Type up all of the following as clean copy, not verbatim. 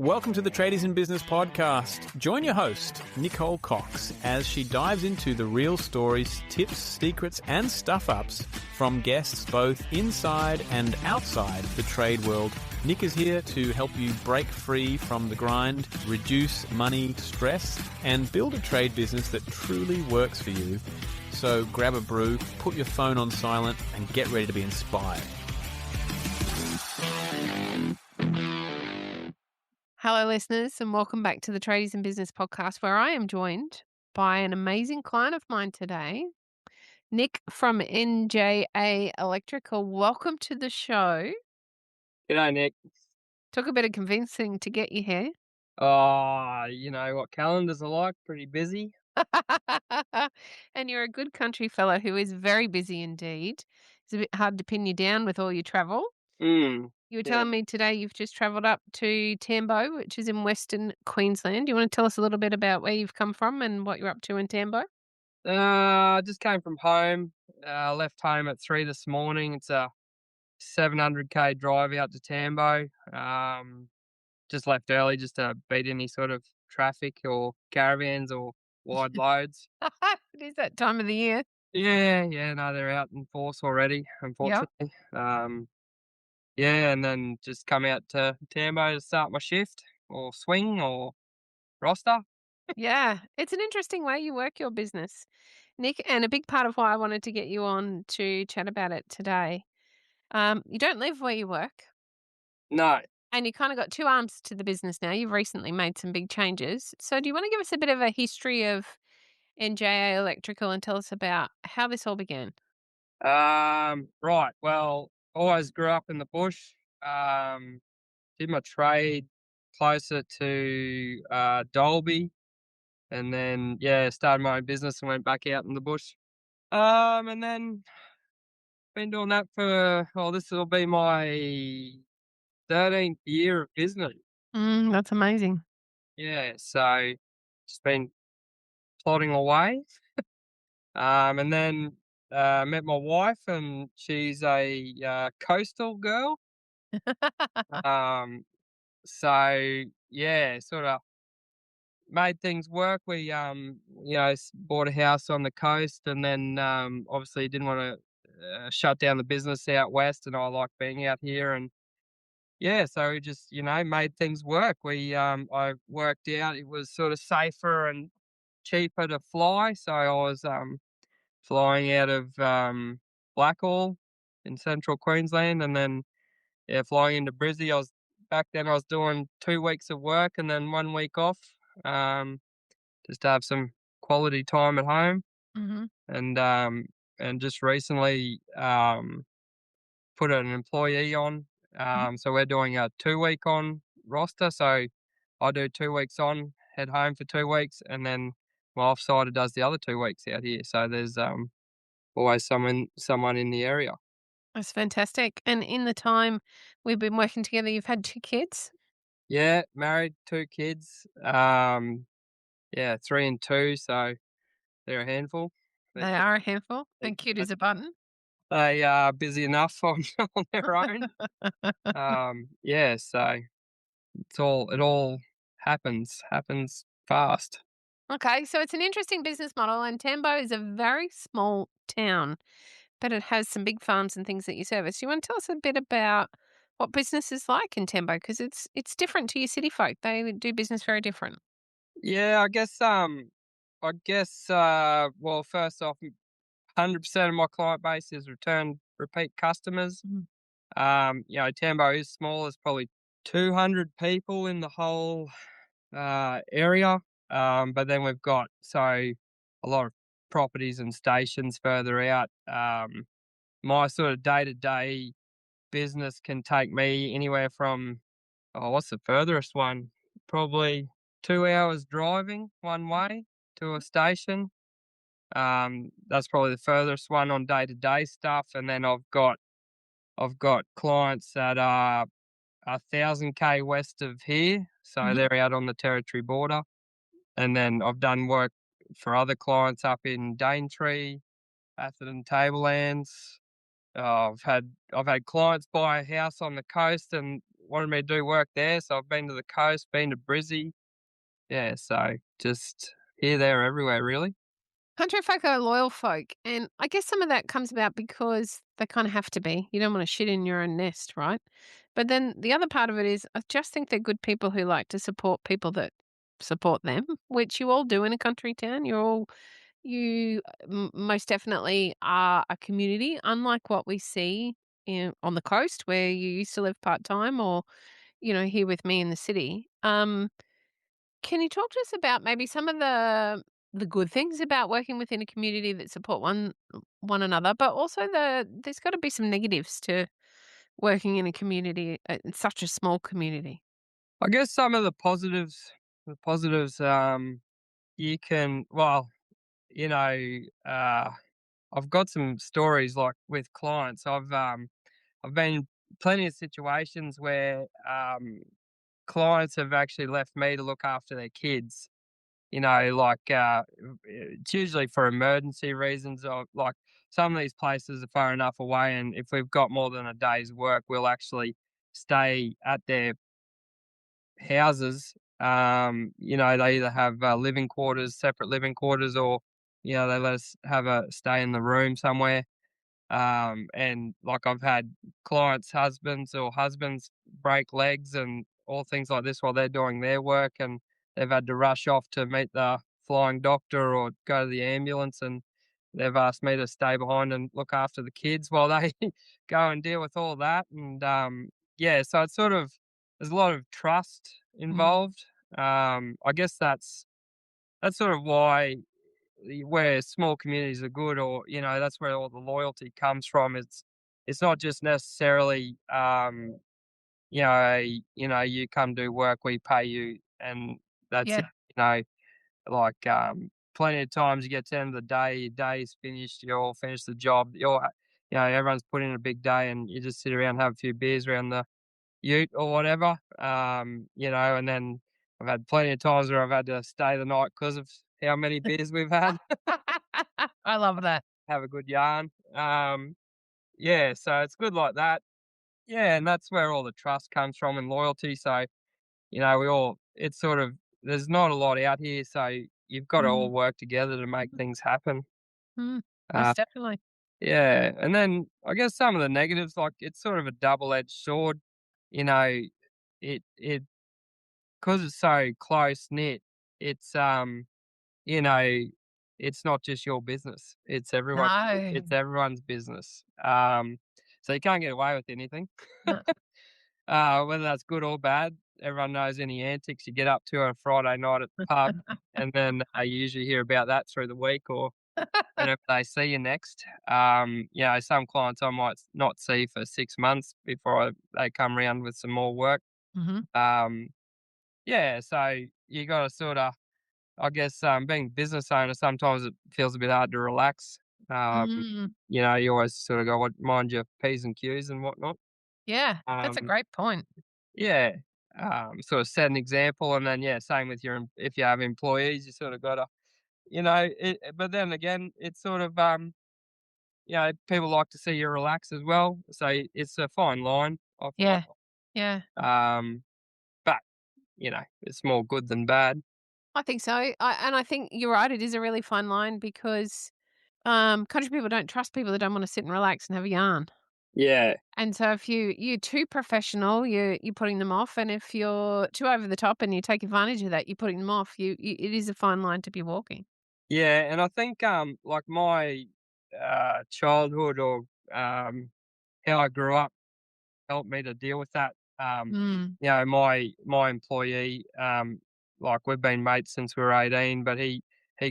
Welcome to the Tradies in Business podcast. Join your host, Nicole Cox, as she dives into the real stories, tips, secrets, and stuff-ups from guests both inside and outside the trade world. Nick is here to help you break free from the grind, reduce money stress, and build a trade business that truly works for you. So grab a brew, put your phone on silent, and get ready to be inspired. Hello, listeners, and welcome back to the Tradies in Business podcast, where I am joined by an amazing client of mine today, Nick from NJA Electrical. Welcome to the show. G'day, Nick. Took a bit of convincing to get you here. Oh, you know what calendars are like, pretty busy. And you're a good country fella who is very busy indeed. It's a bit hard to pin you down with all your travel. You were telling me today you've just travelled up to Tambo, which is in Western Queensland. Do you want to tell us a little bit about where you've come from and what you're up to in Tambo? I just came from home. Left home at 3 this morning. It's a 700k drive out to Tambo. Just left early just to beat any sort of traffic or caravans or wide loads. It is that time of the year. Yeah, no, they're out in force already, unfortunately. And then just come out to Tambo to start my shift or swing or roster. Yeah, it's an interesting way you work your business, Nick, and a big part of why I wanted to get you on to chat about it today. You don't live where you work, No. and you kind of got two arms to the business now. You've recently made some big changes. So do you want to give us a bit of a history of NJA Electrical and tell us about how this all began? Right. Well, always grew up in the bush. Did my trade closer to Dolby, and then started my own business and went back out in the bush. And then been doing that for this will be my 13th year of business. That's amazing. Yeah, so just been plodding away. And then met my wife, and she's a coastal girl. So sort of made things work. We bought a house on the coast, and then obviously didn't want to shut down the business out west, and I like being out here, and so we just made things work. I worked out it was sort of safer and cheaper to fly, so I was flying out of Blackall in central Queensland, and then flying into Brizzy. Back then I was doing 2 weeks of work and then 1 week off, just to have some quality time at home. Mm-hmm. And just recently put an employee on. So we're doing a 2-week on roster. So I do 2 weeks on, head home for 2 weeks, and then my offsider does the other 2 weeks out here. So there's always someone in the area. That's fantastic. And in the time we've been working together, you've had 2 kids? Yeah, married, 2 kids. 3 and 2, so they're a handful. They are a handful and cute as a button. They are busy enough on their own. So it all happens fast. Okay, so it's an interesting business model, and Tambo is a very small town, but it has some big farms and things that you service. You want to tell us a bit about what business is like in Tambo? Because it's different to your city folk. They do business very different. Yeah, well, first off, 100% of my client base is repeat customers. Tambo is small. There's probably 200 people in the whole area. But then we've got a lot of properties and stations further out. My sort of day-to-day business can take me anywhere from, what's the furthest one? Probably 2 hours driving one way to a station. That's probably the furthest one on day-to-day stuff. And then I've got clients that are 1,000k west of here, so they're out on the territory border. And then I've done work for other clients up in Daintree, Atherton Tablelands. I've had clients buy a house on the coast, and wanted me to do work there, so I've been to the coast, been to Brizzy. Yeah, so just here, there, everywhere, really. Country folk are loyal folk, and I guess some of that comes about because they kind of have to be. You don't want to shit in your own nest, right? But then the other part of it is I just think they're good people who like to support people that support them, which you all do in a country town. You most definitely are a community, unlike what we see on the coast where you used to live part time or, here with me in the city. Can you talk to us about maybe some of the good things about working within a community that support one another, but also there's got to be some negatives to working in a community, in such a small community. I guess some of the positives, you can, well, you know, uh, I've got some stories like with clients. I've been in plenty of situations where clients have actually left me to look after their kids. Like it's usually for emergency reasons, or like some of these places are far enough away, and if we've got more than a day's work, we'll actually stay at their houses. They either have living quarters, separate living quarters, or they let us have a stay in the room somewhere. And like I've had clients' husbands break legs and all things like this while they're doing their work, and they've had to rush off to meet the flying doctor or go to the ambulance, and they've asked me to stay behind and look after the kids while they go and deal with all that. And yeah, so it's sort of there's a lot of trust Mm. involved. I guess that's sort of why where small communities are good, or that's where all the loyalty comes from. It's not just necessarily you come do work, we pay you, and that's it. Yeah. Like plenty of times you get to the end of the day, your day's finished, you all finished the job, everyone's put in a big day, and you just sit around, have a few beers around the ute or whatever. And then I've had plenty of times where I've had to stay the night because of how many beers we've had. I love that. Have a good yarn. Yeah, so it's good like that. Yeah, and that's where all the trust comes from and loyalty. So, it's sort of, there's not a lot out here. So you've got to all Mm. work together to make things happen. Mm. Uh, Most definitely. yeah. And then I guess some of the negatives, like it's sort of a double edged sword. You know, it, because it's so close knit, it's, you know, it's not just your business. No. It's everyone's business. So you can't get away with anything. No. Whether that's good or bad, everyone knows any antics you get up to on a Friday night at the pub, and then you usually hear about that through the week or whenever they see you next. Some clients I might not see for 6 months before they come around with some more work. Mhm. Um, yeah, so you got to sort of, I guess, being a business owner, sometimes it feels a bit hard to relax. Um, Mm. you always sort of got to mind your P's and Q's and whatnot. Yeah, that's a Um, great point. yeah, sort of set an example, and then same with if you have employees, you sort of got to, But then again, it's sort of, people like to see you relax as well, so it's a fine line, I Yeah. Yeah. find. But it's more good than bad. I think so. I think you're right, it is a really fine line because, country people don't trust people that don't wanna sit and relax and have a yarn. Yeah. And so if you're too professional, you're putting them off, and if you're too over the top and you take advantage of that, you're putting them off. You it is a fine line to be walking. Yeah, and I think, like my, childhood or, how I grew up helped me to deal with that. Mm. My employee, like we've been mates since we were 18, but he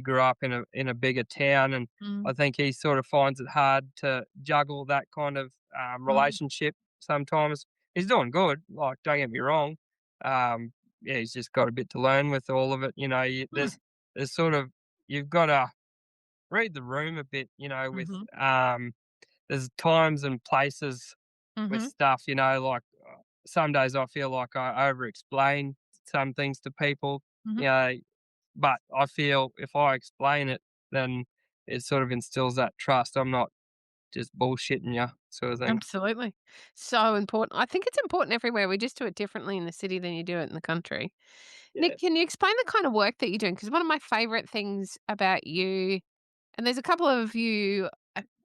grew up in a bigger town, and Mm. I think he sort of finds it hard to juggle that kind of, Mm. relationship sometimes. He's doing good, like, don't get me wrong. Yeah, he's just got a bit to learn with all of it. Mm. There's sort of, you've gotta read the room a bit, with, Mhm. there's times and places with Mhm. stuff, like, some days I feel like I over explain some things to people, you Mhm. know, but I feel if I explain it, then it sort of instills that trust. I'm not just bullshitting you sort of thing. Absolutely. So important. I think it's important everywhere. We just do it differently in the city than you do it in the country. Yeah. Nick, can you explain the kind of work that you're doing? Because one of my favorite things about you, and there's a couple of you,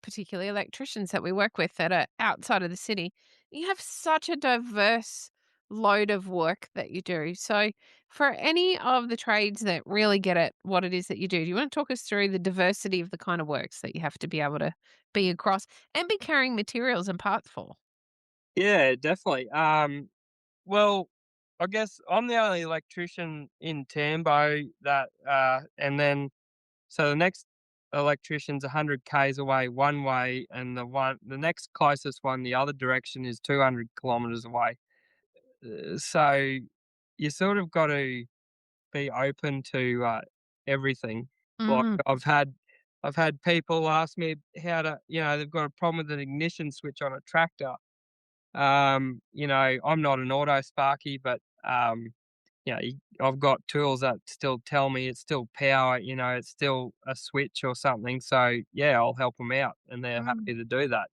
particularly electricians that we work with that are outside of the city, you have such a diverse load of work that you do. So, for any of the trades that really get at what it is that you want to talk us through the diversity of the kind of works that you have to be able to be across and be carrying materials and parts for? Yeah, definitely. Well, I guess I'm the only electrician in Tambo that, and then so the next electrician's 100 k's away one way, and the next closest one the other direction is 200 kilometers away. So you sort of got to be open to everything. Like Mm, I've had people ask me how to, they've got a problem with an ignition switch on a tractor. I'm not an auto sparky, but I've got tools that still tell me it's still power, it's still a switch or something. So yeah, I'll help them out, and they're mm. happy to do that.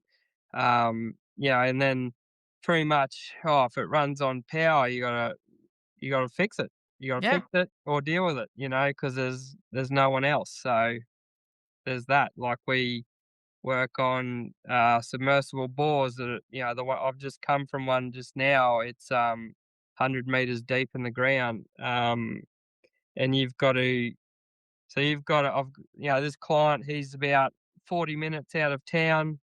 And then pretty much, if it runs on power, you gotta fix it. You gotta Yeah. fix it or deal with it, because there's no one else. So there's that. Like we work on submersible bores that the one I've just come from one just now. It's 100 meters deep in the ground, and this client, he's about 40 minutes out of town.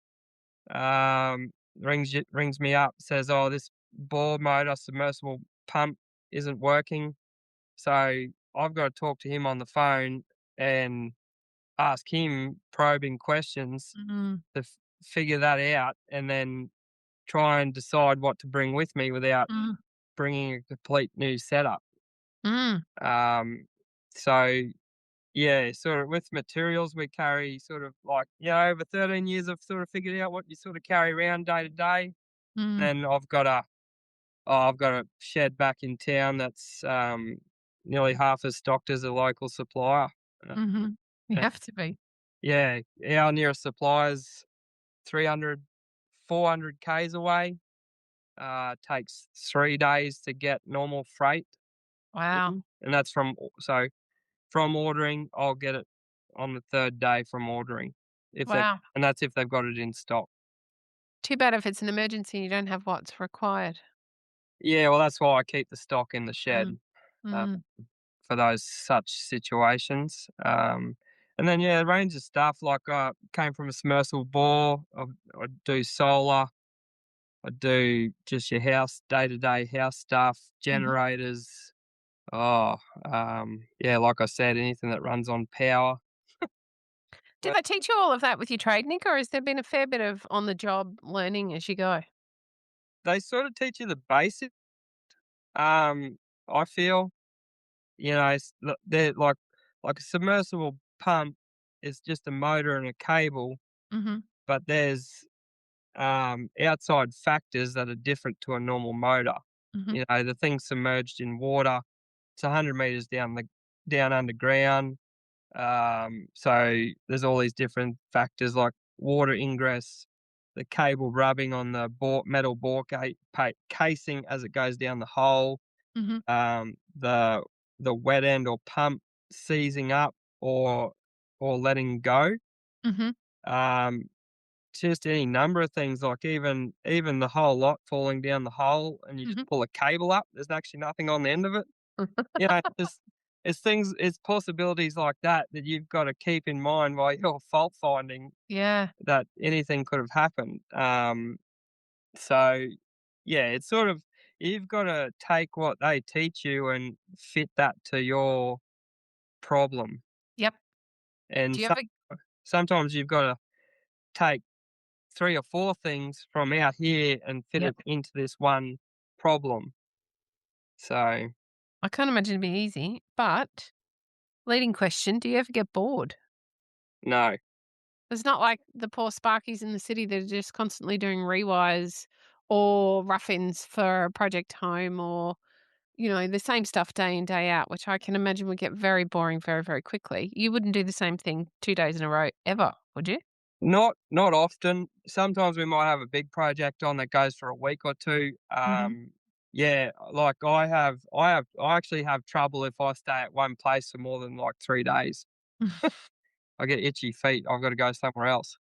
Rings me up, says, "Oh, this bore motor submersible pump isn't working." So I've got to talk to him on the phone and ask him probing questions Mm, to figure that out, and then try and decide what to bring with me without mm, bringing a complete new setup. mm. Um, so yeah, sort of with materials we carry sort of like, over 13 years I've sort of figured out what you sort of carry around day to day. Mm, Then I've got a shed back in town that's nearly half as stocked as a local supplier. Uh, mhm. You uh, have to be. yeah, our nearest supplier's 300, 400 k's away. Takes 3 days to get normal freight Wow. in, and that's from ordering. I'll get it on the third day from ordering, if they Wow. and that's if they've got it in stock. Too bad if it's an emergency and you don't have what's required. Yeah, well, that's why I keep the stock in the shed, Mm. uh, Mm. for those such situations. And then yeah, a range of stuff like came from a submersible bore. I do solar. I do just your house day to day house stuff, Mhm. generators. Oh, yeah, like I said, anything that runs on power. Did But they teach you all of that with your trade, Nick, or has there been a fair bit of on the job learning as you go? they sort of teach you the basics. Um, I feel, they're like a submersible pump is just a motor and a cable, Mhm. but there's outside factors that are different to a normal motor. Mhm. The thing's submerged in water. It's 100 meters down underground. So there's all these different factors like water ingress, the cable rubbing on the metal bore casing as it goes down the hole, Mhm. the wet end or pump seizing up or letting go. Mhm. Um, just any number of things, like even the whole lot falling down the hole, and you just Mhm. pull a cable up. There's actually nothing on the end of it. Just it's possibilities like that that you've got to keep in mind while you're fault finding, Yeah. that anything could have happened. So yeah, it's sort of, you've got to take what they teach you and fit that to your problem. Yep. And Do you ever sometimes you've got to take three or four things from out here and fit Yep. it into this one problem. So I can't imagine it'd be easy, but leading question, do you ever get bored? no, It's not like the poor Sparkies in the city that are just constantly doing rewires or rough-ins for a project home or, the same stuff day in, day out, which I can imagine would get very boring very, very quickly. You wouldn't do the same thing 2 days in a row ever, would you? Not often. Sometimes we might have a big project on that goes for a week or 2. Mhm. Yeah, like I actually have trouble if I stay at one place for more than, like, 3 days. I get itchy feet, I've gotta go somewhere else.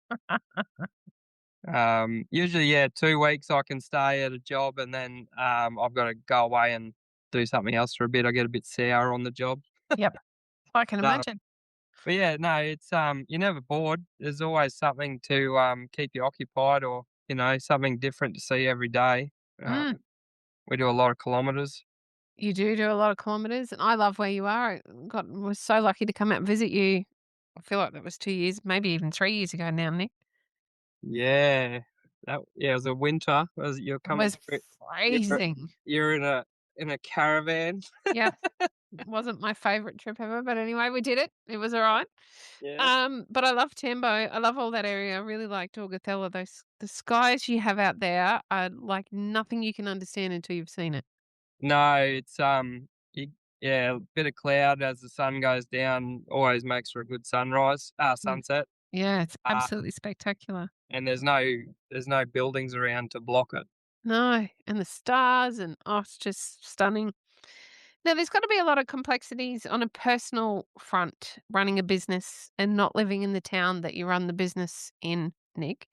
Usually, yeah, 2 weeks I can stay at a job and then, I've gotta go away and do something else for a bit. I get a bit sour on the job. Yep, I can No, imagine. but yeah, no, it's, you're never bored. There's always something to, keep you occupied or, something different to see every day. Uh, Mm. we do a lot of kilometers. You do a lot of kilometers, and I love where you are. I was so lucky to come out and visit you. I feel like that was 2 years, maybe even 3 years ago now, Nick. Yeah. It was a winter. You're It coming was through you're freezing. you're in a caravan. Yep, wasn't my favourite trip ever, but anyway, we did it. It was alright. Yeah. But I love Tambo. I love all that area. I really liked Augathella. Those the skies you have out there are like nothing you can understand until you've seen it. No, it's, you yeah, a bit of cloud as the sun goes down always makes for a good Mm. sunset. Yeah, it's Uh, absolutely spectacular. and there's no buildings around to block it. No, and the stars and, oh, it's just stunning. Now, there's gotta be a lot of complexities on a personal front, running a business and not living in the town that you run the business in, Nick.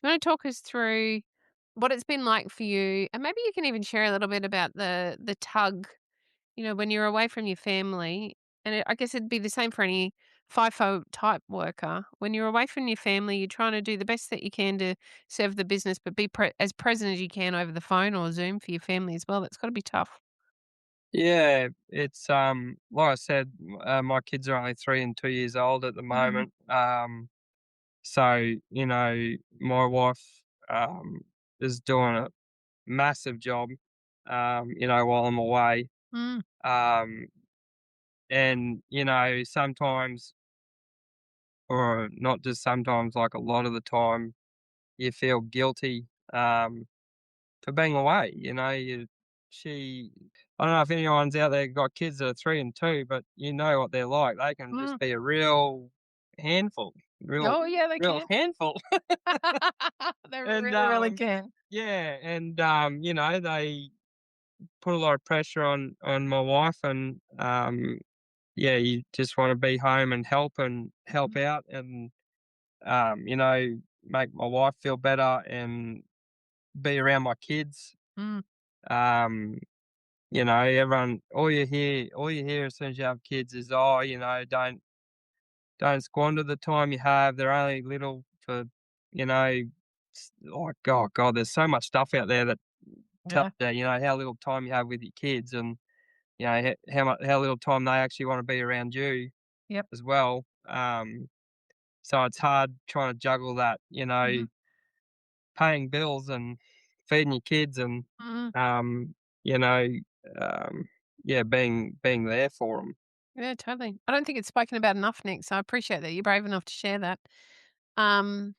You wanna talk us through what it's been like for you? And maybe you can even share a little bit about the tug, when you're away from your family, and I guess it'd be the same for any FIFO type worker. When you're away from your family, you're trying to do the best that you can to serve the business, but be as present as you can over the phone or Zoom for your family as well. That's got to be tough. Yeah, it's, like I said, my kids are only 3 and 2 years old at the Mhm. moment. So, my wife, is doing a massive job, while I'm away. Mm, Um, and, sometimes, or not just sometimes, like a lot of the time, you feel guilty, for being away. She, I don't know if anyone's out there got kids that are 3 and 2, but you know what they're like. They can just mm. be a real handful, real, Oh, yeah, they real can. handful. They And, really, really can. yeah, and, they put a lot of pressure on my wife and, yeah, you just wanna be home and help Mhm. out and, make my wife feel better and be around my kids. Mm, Um, everyone all you hear as soon as you have kids is, "Oh, don't squander the time you have. They're only little for," you know, like, oh god, there's so much stuff out there that tells yeah. you, how little time you have with your kids and, how little time they actually wanna be around you Yep. as well. So it's hard trying to juggle that, Mhm. paying bills and feeding your kids and, Mm. um, you know, um, yeah, being there for them. Yeah, totally. I don't think it's spoken about enough, Nick, so I appreciate that you're brave enough to share that. Um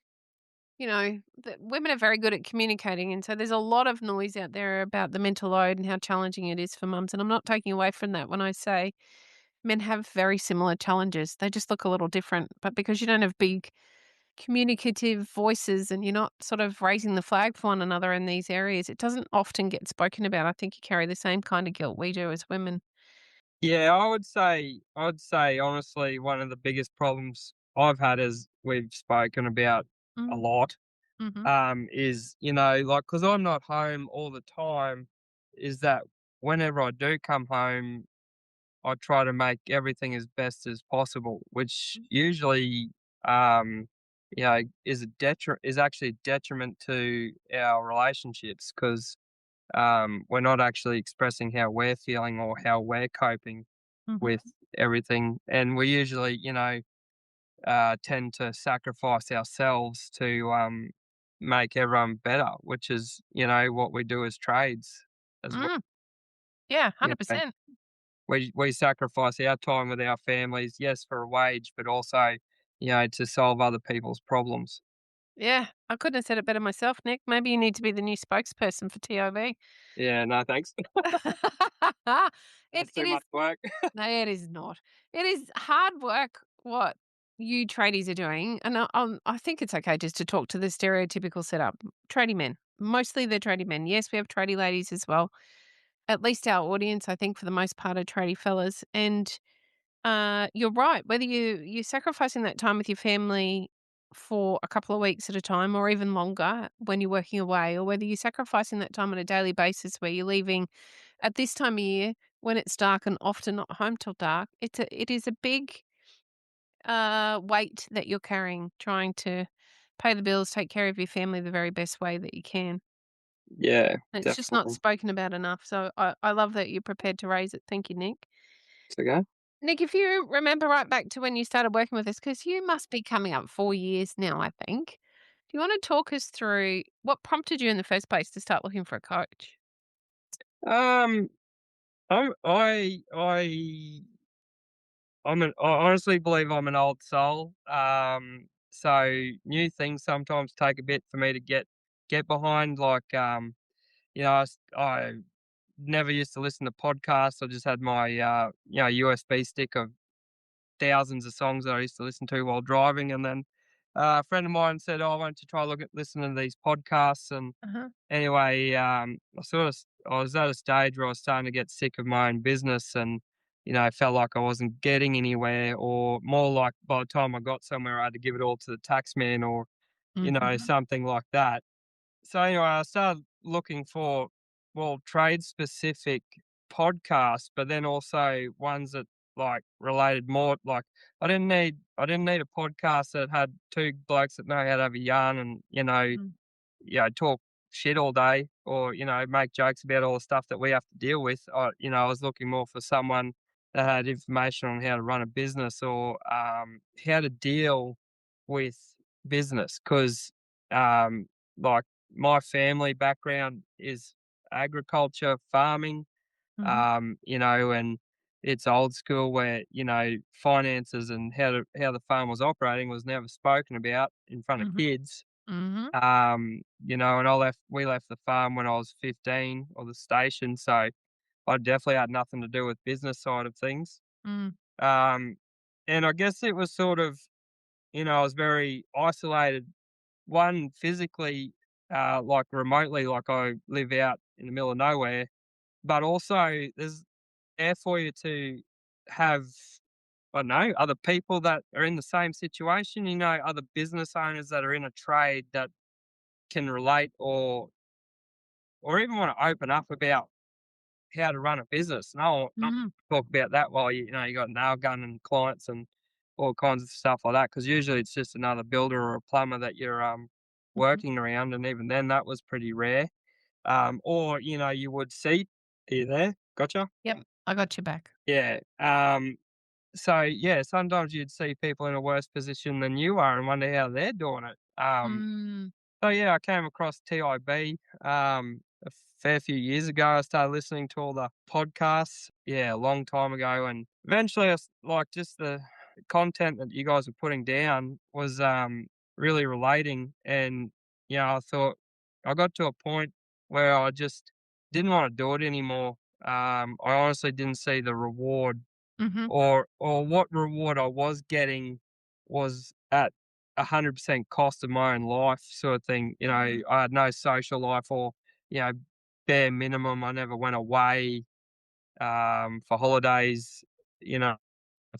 women are very good at communicating, and so there's a lot of noise out there about the mental load and how challenging it is for mums. And I'm not taking away from that when I say men have very similar challenges. They just look a little different. But because you don't have big communicative voices and you're not sort of raising the flag for one another in these areas, it doesn't often get spoken about. I think you carry the same kind of guilt we do as women. Yeah, I would say honestly, one of the biggest problems I've had, as we've spoken about a Mm, lot, mm-hmm, is, like, because 'cause I'm not home all the time, is that whenever I do come home, I try to make everything as best as possible, which usually, um, is actually a detriment to our relationships because, we're not actually expressing how we're feeling or how we're coping with mm-hmm. everything, and we usually, tend to sacrifice ourselves to, make everyone better, which is, what we do as trades as well. Mm, yeah, You know, 100%. we sacrifice our time with our families, yes, for a wage, but also, to solve other people's problems. Yeah, I couldn't have said it better myself, Nick. Maybe you need to be the new spokesperson for TIB. Yeah, no, thanks. It That's it too is much work. no, it is not. It is hard work, what? you tradies are doing, and I think it's okay just to talk to the stereotypical setup. Tradie men, mostly they're tradie men. Yes, we have tradie ladies as well. At least our audience, I think, for the most part, are tradie fellas. And you're right. Whether you're sacrificing that time with your family for a couple of weeks at a time, or even longer when you're working away, or whether you're sacrificing that time on a daily basis where you're leaving at this time of year when it's dark and often not home till dark, it is a big weight that you're carrying, trying to pay the bills, take care of your family the very best way that you can. Yeah, And it's just not definitely. spoken about enough. So I love that you're prepared to raise it. Thank you, Nick. It's okay. Nick, if you remember right back to when you started working with us, because you must be coming up 4 years now, I think. Do you want to talk us through what prompted you in the first place to start looking for a coach? Um, I I honestly believe I'm an old soul. So new things sometimes take a bit for me to get behind. Like, I never used to listen to podcasts. I just had my USB stick of thousands of songs that I used to listen to while driving, and then a friend of mine said, "Oh, why don't you try listening to these podcasts?" And Uh-huh. anyway, I was at a stage where I was starting to get sick of my own business, and I felt like I wasn't getting anywhere, or more like by the time I got somewhere, I had to give it all to the tax man, or Mm-hmm. something like that. So anyway, I started looking for, well, trade specific podcasts, but then also ones that like related more. Like, I didn't need a podcast that had two blokes that know how to have a yarn and talk shit all day, or make jokes about all the stuff that we have to deal with. I was looking more for someone that had information on how to run a business, or how to deal with business, because like, my family background is agriculture, farming, Mm-hmm. and it's old school where, finances and how the farm was operating was never spoken about in front of Mm-hmm. kids. Mm-hmm. And we left the farm when I was 15, or the station, so I definitely had nothing to do with business side of things. Mm. Um, and I guess it was sort of, I was very isolated, one physically, like remotely, like I live out in the middle of nowhere, but also there's there for you to have, I don't know, other people that are in the same situation, other business owners that are in a trade that can relate, or even want to open up about how to run a business. No, not Mm-hmm. talk about that while you got nail gun and clients and all kinds of stuff like that. Because usually it's just another builder or a plumber that you're Mm-hmm. working around, and even then that was pretty rare. Or you would see. Are you there? Gotcha. Yep, I got you back. Yeah. So yeah, sometimes you'd see people in a worse position than you are and wonder how they're doing it. Mm. So yeah, I came across TIB a fair few years ago. I started listening to all the podcasts, yeah, a long time ago, and eventually, like, just the content that you guys were putting down was really relating, and I thought I got to a point where I just didn't want to do it anymore. I honestly didn't see the reward, Mhm. or what reward I was getting was at 100% cost of my own life, sort of thing. Mhm. I had no social life, or you know, bare minimum. I never went away for holidays. You know,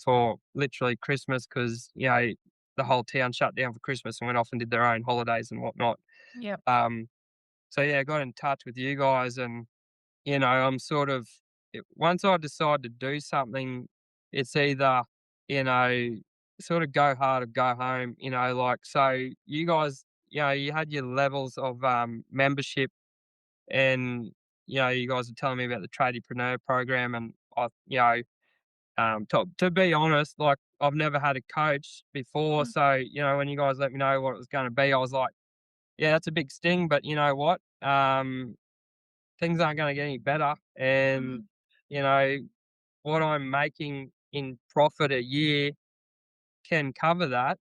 for literally Christmas, because the whole town shut down for Christmas and went off and did their own holidays and whatnot. Yep. So yeah, I got in touch with you guys, and I'm sort of, once I decide to do something, it's either, you know, sort of go hard or go home, like, so you guys, you had your levels of membership, and, you guys were telling me about the Tradiepreneur program, and to be honest, like, I've never had a coach before. Mm. So, when you guys let me know what it was going to be, I was like, yeah, that's a big sting, but you know what? Things aren't going to get any better. And, Mm. you know, what I'm making in profit a year can cover that.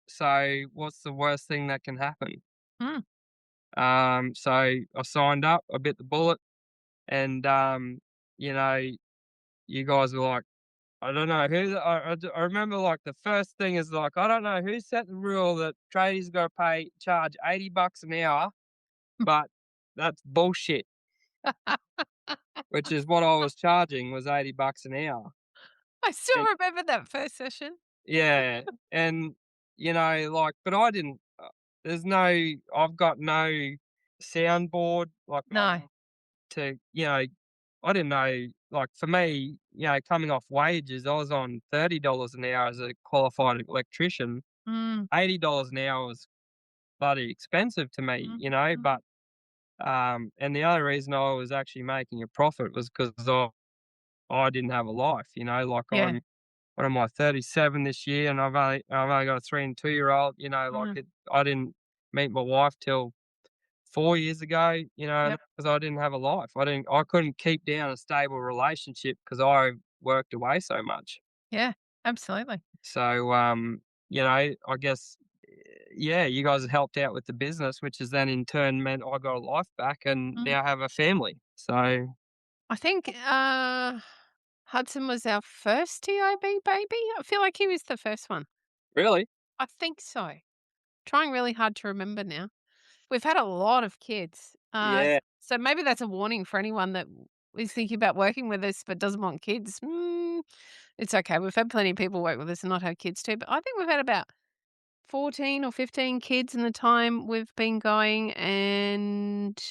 So what's the worst thing that can happen? Mm. So I signed up, I bit the bullet, and, you know, you guys were like, I don't know who. I remember like the first thing is like I don't know who set the rule that tradies got to charge $80 an hour, but that's bullshit. Which is what I was charging was $80 an hour. I still And remember that first session. yeah, and like, but I didn't. There's no. I've got no soundboard like No. to. I didn't know. Like for me, coming off wages, I was on $30 an hour as a qualified electrician. Mm, $80 an hour was bloody expensive to me, mm, mm. but and the only reason I was actually making a profit was because I didn't have a life, like Yeah. what am I, 37 this year, and I've only got a 3 and 2-year-old, like Mm. I didn't meet my wife till 4 years ago, Yep. because I didn't have a life. I couldn't keep down a stable relationship because I worked away so much. Yeah, absolutely. So, I guess, yeah, you guys helped out with the business, which has then in turn meant I got a life back and Mm. now have a family. So, I think, Hudson was our first TIB baby. I feel like he was the first one. really? I think so. Trying really hard to remember now. We've had a lot of kids. Yeah. So maybe that's a warning for anyone that is thinking about working with us but doesn't want kids. It's okay. We've had plenty of people work with us and not have kids too. But I think we've had about 14 or 15 kids in the time we've been going and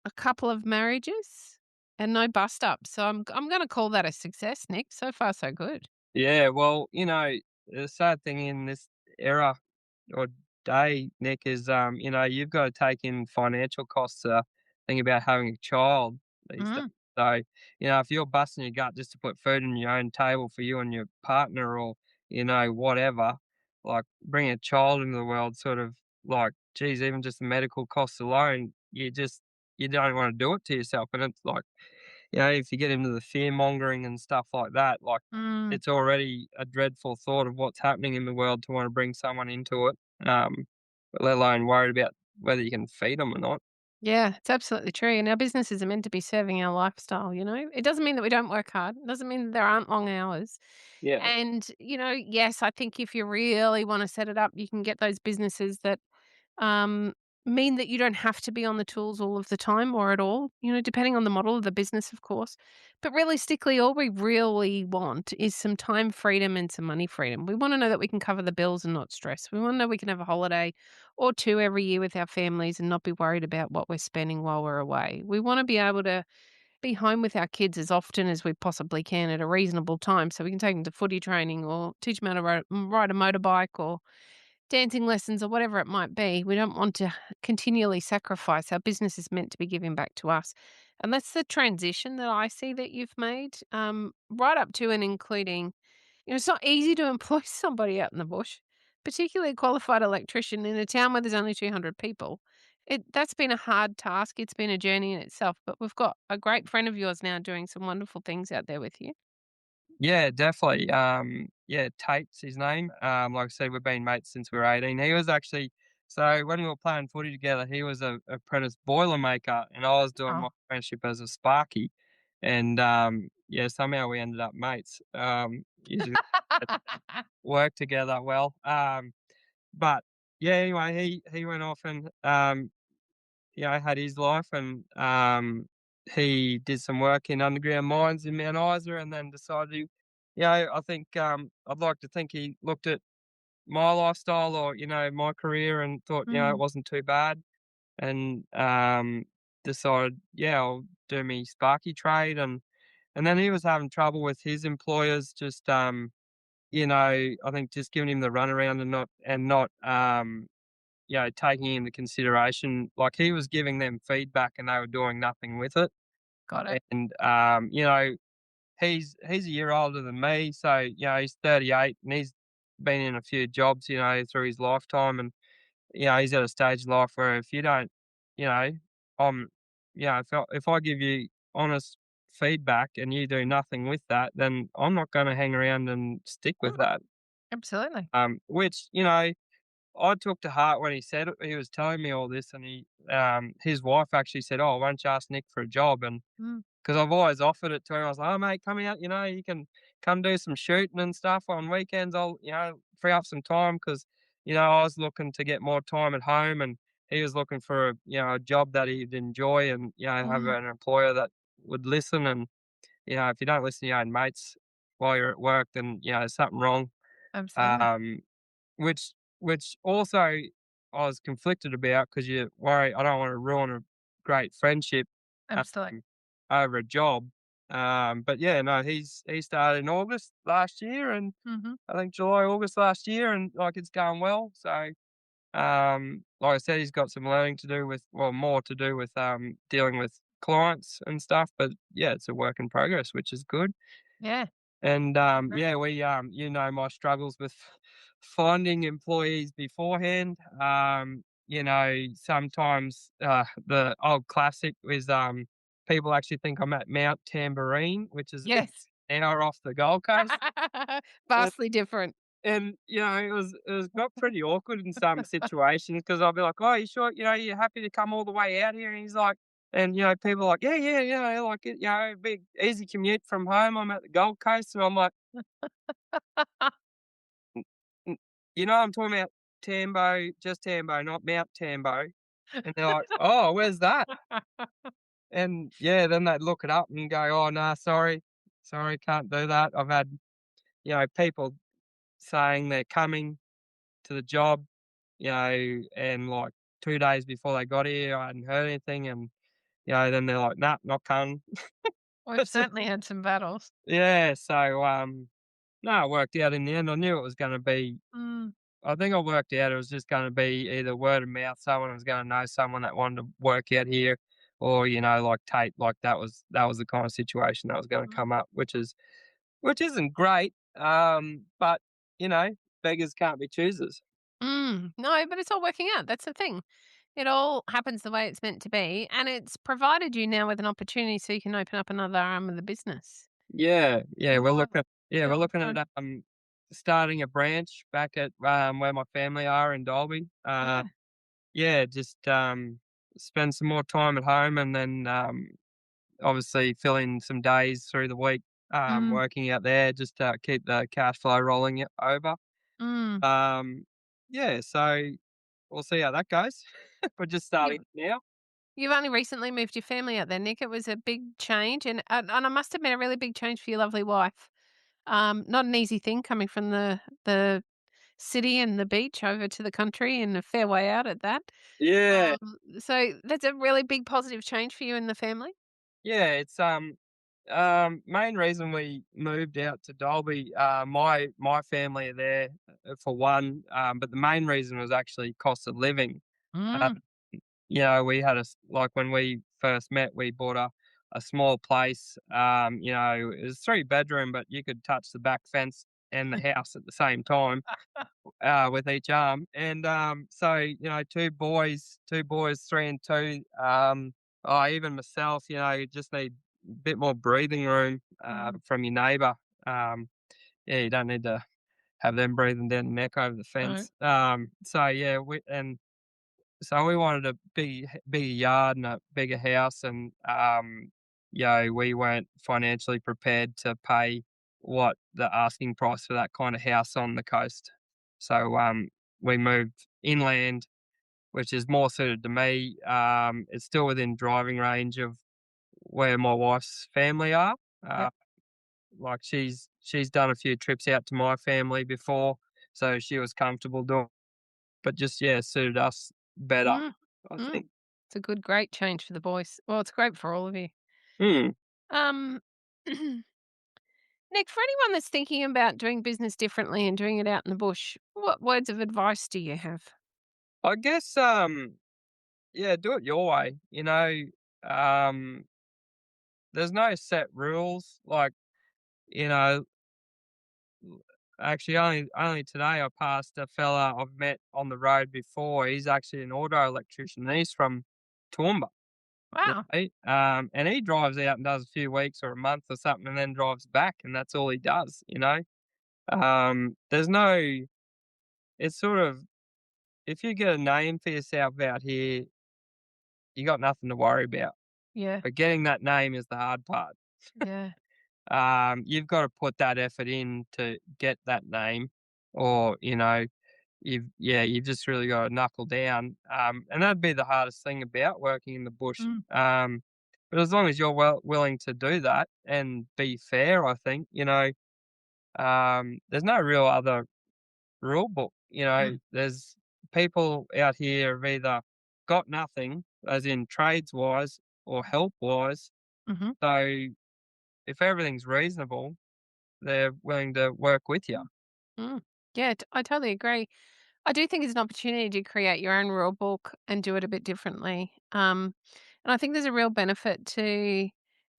a couple of marriages and no bust ups. So I'm going to call that a success, Nick. So far, so good. Yeah, well, the sad thing in this era or day, Nick, is you've got to take in financial costs. Think about having a child these days. Mm, So, if you're busting your gut just to put food on your own table for you and your partner, or whatever, like bringing a child into the world, sort of like, geez, even just the medical costs alone, you don't want to do it to yourself, and it's like if you get into the fear mongering and stuff like that, like mm. it's already a dreadful thought of what's happening in the world to want to bring someone into it, but let alone worried about whether you can feed them or not. Yeah, it's absolutely true. And our businesses are meant to be serving our lifestyle, you know? It doesn't mean that we don't work hard. It doesn't mean that there aren't long hours. Yeah. And, yes, I think if you really want to set it up, you can get those businesses that um, mean that you don't have to be on the tools all of the time or at all, depending on the model of the business, of course. But realistically, all we really want is some time freedom and some money freedom. We want to know that we can cover the bills and not stress. We want to know we can have a holiday or two every year with our families and not be worried about what we're spending while we're away. We want to be able to be home with our kids as often as we possibly can at a reasonable time so we can take them to footy training or teach them how to ride a motorbike or dancing lessons or whatever it might be. We don't want to continually sacrifice. Our business is meant to be giving back to us. And that's the transition that I see that you've made, right up to and including, it's not easy to employ somebody out in the bush, particularly a qualified electrician in a town where there's only 200 people. That's been a hard task. It's been a journey in itself, but we've got a great friend of yours now doing some wonderful things out there with you. Yeah, definitely. Yeah, Tate's his name. Like I said, we've been mates since we were 18. He was actually so when we were playing footy together, he was a apprentice boilermaker, and I was doing Oh. my apprenticeship as a sparky. And yeah, somehow we ended up mates. Usually work together well. But yeah, anyway, he went off and had his life, and he did some work in underground mines in Mount Isa, and then decided I think I'd like to think he looked at my lifestyle or my career and thought it Mm, wasn't too bad, and decided I'll do me sparky trade, and then he was having trouble with his employers, just I think just giving him the runaround and not taking into consideration, like he was giving them feedback and they were doing nothing with it. got it. And he's a year older than me, so he's 38 and he's been in a few jobs, through his lifetime, and he's at a stage in life where if you don't, you know, I'm, if I give you honest feedback and you do nothing with that, then I'm not going to hang around and stick with Mm, that. absolutely. Which I took to heart when he said it. He was telling me all this, and his wife actually said, "Oh, why don't you ask Nick for a job?" And Mm. because I've always offered it to him. I was like, "Oh, mate, come out, you can come do some shooting and stuff on weekends. I'll, free up some time because, I was looking to get more time at home and he was looking for a job that he'd enjoy and, have Mm, an employer that would listen. And, if you don't listen to your own mates while you're at work, then, there's something wrong. absolutely. Um, which also I was conflicted about because you worry I don't want to ruin a great friendship Absolutely. um, over a job. But yeah, no, he started in August last year, and Mhm. I think July, August last year, and like it's going well. So, like I said, he's got some learning to do with, well, more to do with dealing with clients and stuff. But yeah, it's a work in progress, which is good. Yeah. And, Great. yeah, we, my struggles with finding employees beforehand. Sometimes, the old classic is, people actually think I'm at Mount Tambourine, which is Yes. an hour off the Gold Coast. And, Vastly different. it was got pretty awkward in some situations because I'll be like, "Oh, you sure, you're happy to come all the way out here?" And he's like, and, people are like, "Yeah, yeah, yeah, like it, big easy commute from home. I'm at the Gold Coast." And I'm like, "N I'm talking about Tambo, just Tambo, not Mount Tambo." And they're like, "Oh, where's that?" And, yeah, then they'd look it up and go, "Oh, no, sorry, can't do that." I've had, people saying they're coming to the job, and, like, 2 days before they got here, I hadn't heard anything, and, then they're like, "Nah, not coming." We've certainly had some battles. Yeah, so, no, it worked out in the end. I knew it was gonna be Mm, I think I worked out it was just gonna be either word of mouth, someone was gonna know someone that wanted to work out here, or, like tape, like that was the kind of situation that was gonna mhm. come up, which isn't great, but, you know, beggars can't be choosers. No, but it's all working out. That's the thing. It all happens the way it's meant to be, and it's provided you now with an opportunity so you can open up another arm of the business. Yeah, yeah, we're Why looking at yeah, go we're on, looking sorry. at, starting a branch back at, where my family are in Dalby. Yeah. Yeah, just, spend some more time at home and then, obviously fill in some days through the week, Mm, working out there just to keep the cash flow rolling over. mm. Um, yeah, so we'll see how that goes. We're just starting You've now. you've only recently moved your family out there, Nick. It was a big change, and I must admit, a really big change for your lovely wife. Not an easy thing coming from the city and the beach over to the country and a fair way out at that. Yeah, So that's a really big positive change for you and the family? yeah, it's, main reason we moved out to Dalby, my family are there, for one, but the main reason was actually cost of living. Uh, Mm. we had like when we first met, we bought a small place. It was 3 bedroom, but you could touch the back fence and the house at the same time, with each arm. And so two boys, 3 and 2. Even myself, you just need a bit more breathing room Mm. from your neighbour. Um, yeah, you don't need to have them breathing down the neck over the No. fence. So yeah, we wanted a bigger yard and a bigger house, and we weren't financially prepared to pay what the asking price for that kind of house on the coast. So we moved inland, which is more suited to me. It's still within driving range of where my wife's family are. Uh, Yep. like she's done a few trips out to my family before, so she was comfortable doing. But just yeah, suited us better, Mm. I Mm. think. It's a great change for the boys. Well, it's great for all of you. Hmm. Um, Nick, for anyone that's thinking about doing business differently and doing it out in the bush, what words of advice do you have? I guess, yeah, do it your way. Um, there's no set rules. Like, you know, actually, only today I passed a fella I've met on the road before. He's actually an auto electrician. He's from Toowoomba, Wow. and he drives out and does a few weeks or a month or something, and then drives back, and that's all he does. There's no. It's sort of if you get a name for yourself out here, you got nothing to worry about. Yeah. but getting that name is the hard part. Yeah. You've got to put that effort in to get that name, or you've just really got to knuckle down. And that'd be the hardest thing about working in the bush. Mm. But as long as you're willing to do that and be fair, I think there's no real other rule book. Mm. There's people out here have either got nothing, as in trades wise or help wise. Mhm. So if everything's reasonable, they're willing to work with you. Mm. Yeah, I totally agree. I do think it's an opportunity to create your own rule book and do it a bit differently. And I think there's a real benefit to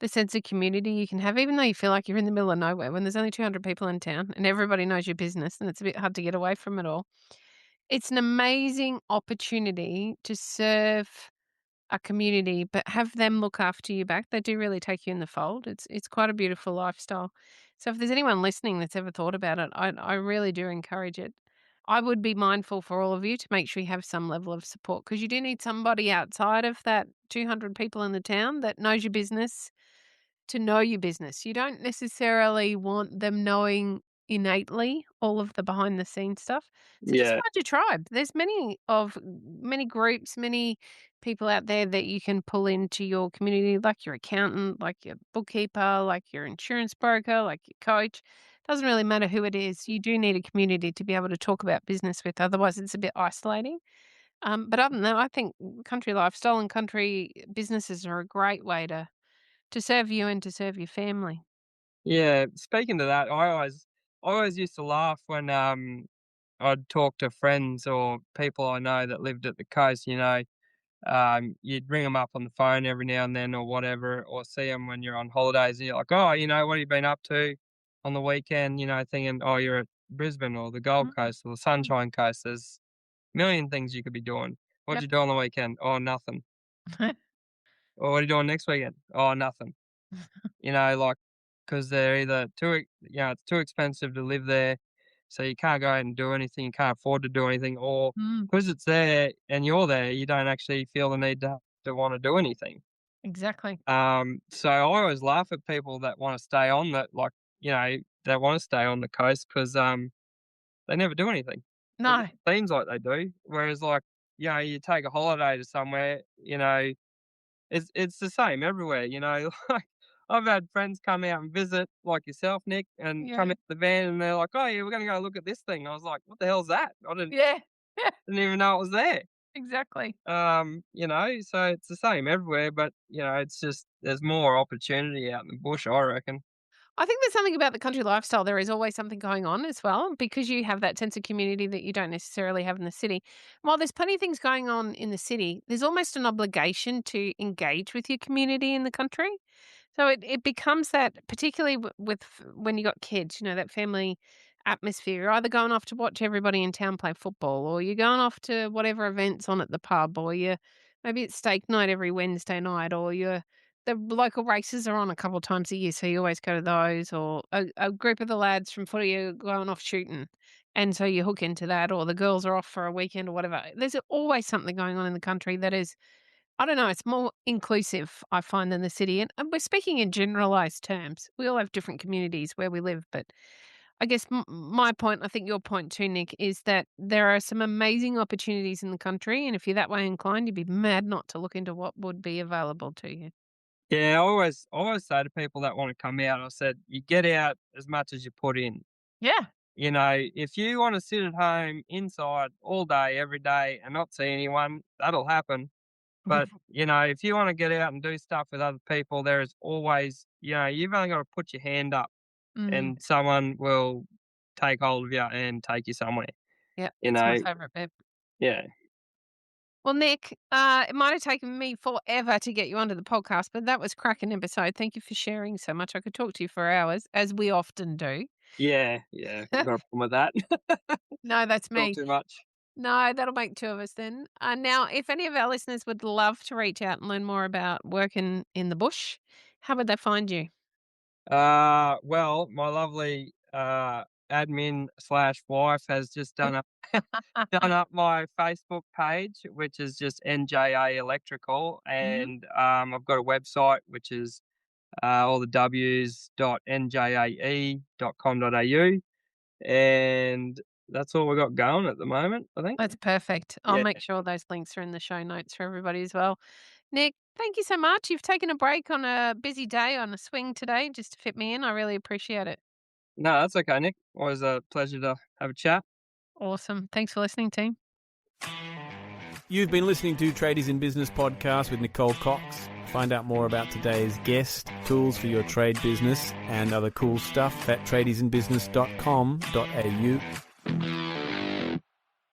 the sense of community you can have, even though you feel like you're in the middle of nowhere when there's only 200 people in town and everybody knows your business and it's a bit hard to get away from it all. It's an amazing opportunity to serve a community, but have them look after you back. They do really take you in the fold. It's quite a beautiful lifestyle. So if there's anyone listening that's ever thought about it, I really do encourage it. I would be mindful for all of you to make sure you have some level of support because you do need somebody outside of that 200 people in the town that knows your business to know your business. You don't necessarily want them knowing innately all of the behind the scenes stuff. So just Yeah, find your tribe. There's many groups, many people out there that you can pull into your community, like your accountant, like your bookkeeper, like your insurance broker, like your coach. Doesn't really matter who it is. You do need a community to be able to talk about business with. Otherwise, it's a bit isolating. But other than that, I think country lifestyle and country businesses are a great way to serve you and to serve your family. yeah. Speaking to that, I always used to laugh when I'd talk to friends or people I know that lived at the coast. You'd ring them up on the phone every now and then or whatever, or see them when you're on holidays. And you're like, oh, what have you been up to on the weekend? Thinking, oh, you're at Brisbane or the Gold Mm, Coast or the Sunshine Coast. There's a million things you could be doing. What'd yep. you do on the weekend? Oh, nothing. Or what are you doing next weekend? Oh, nothing. Like, because they're either it's too expensive to live there, so you can't go out and do anything, you can't afford to do anything, or Mm, because it's there and you're there, you don't actually feel the need to want to do anything. exactly. So I always laugh at people that want to stay on that want to stay on the coast because they never do anything. It No. seems like they do, whereas like you take a holiday to somewhere, it's the same everywhere. Like I've had friends come out and visit, like yourself, Nick, and come Yeah. out the van and they're like, "Oh yeah, we're gonna go look at this thing." I was like, "What the hell's that?" I didn't Yeah. didn't even know it was there. Exactly. So it's the same everywhere, but it's just there's more opportunity out in the bush, I reckon. I think there's something about the country lifestyle. There is always something going on as well because you have that sense of community that you don't necessarily have in the city. While there's plenty of things going on in the city, there's almost an obligation to engage with your community in the country. So it becomes that, particularly when you got kids, that family atmosphere. You're either going off to watch everybody in town play football, or you're going off to whatever events on at the pub, or maybe it's steak night every Wednesday night, or the local races are on a couple of times a year, so you always go to those, or a group of the lads from footy are going off shooting, and so you hook into that, or the girls are off for a weekend or whatever. There's always something going on in the country that is, I don't know, it's more inclusive, I find, than the city. And we're speaking in generalized terms. We all have different communities where we live. But I guess my point, I think your point too, Nick, is that there are some amazing opportunities in the country. And if you're that way inclined, you'd be mad not to look into what would be available to you. Yeah, I always say to people that want to come out, I said, you get out as much as you put in. Yeah. If you want to sit at home inside all day, every day, and not see anyone, that'll happen. But, if you want to get out and do stuff with other people, there is always, you've only got to put your hand up Mm, and someone will take hold of you and take you somewhere, yeah, you it's my know? favourite bit. Yeah. Well, Nick, it might have taken me forever to get you onto the podcast, but that was cracking episode. Thank you for sharing so much. I could talk to you for hours, as we often do. Yeah, yeah. I've got a problem with that. No, that's Talk me. too much. No, that'll make two of us then. Now, if any of our listeners would love to reach out and learn more about working in the bush, how would they find you? Well, my lovely admin/wife has just done up my Facebook page, which is just NJA Electrical, and I've got a website which is all the w's.njae.com.au, and that's all we got going at the moment, I think. That's perfect. I'll make sure those links are in the show notes for everybody as well. Nick, thank you so much. You've taken a break on a busy day on a swing today just to fit me in. I really appreciate it. No, that's okay, Nick. Always a pleasure to have a chat. Awesome. Thanks for listening, team. You've been listening to Tradies in Business podcast with Nicole Cox. Find out more about today's guest, tools for your trade business, and other cool stuff at tradiesinbusiness.com.au.